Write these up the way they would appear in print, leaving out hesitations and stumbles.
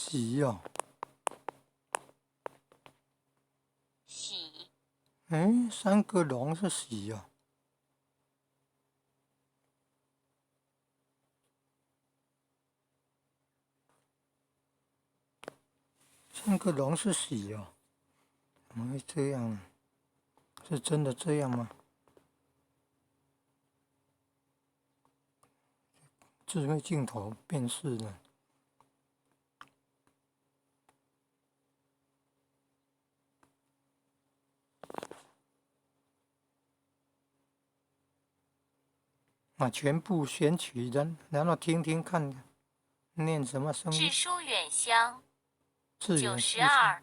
喜哦，喜，三个龙是喜哦，三个龙是喜哦，怎么会这样呢？是真的这样吗？智慧镜头辨识呢？全部选取人，然后听听看，念什么声音？致疏远乡。致远书香， 92，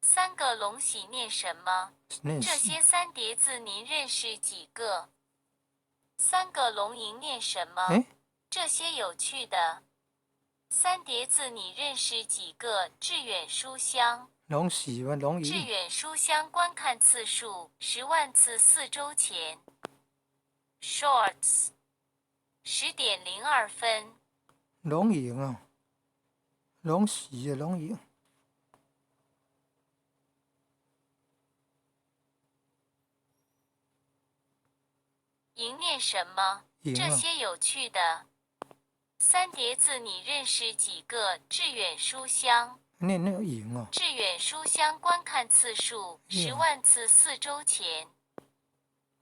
三个龙喜念什么？这念喜，些三叠字您认识几个？三个龙吟念什么？这些有趣的三叠字你认识几个？致远书香。龙喜吗？龙吟，致远书香观看次数10万次4周前。Shorts 10:02。龙吟哦，龙喜的龙吟，吟念什么？吟哦，这些有趣的三叠字你认识几个？致远书香。念那个吟哦，致远书香观看次数10万次4周前。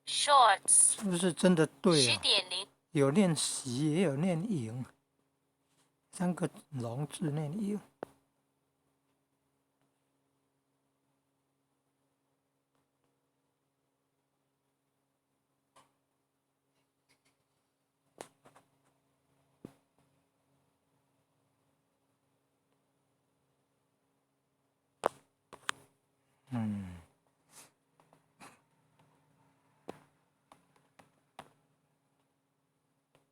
Shorts 是不是真的对啊？ 10:0。有念喜，也有念吟，三个龙字念吟。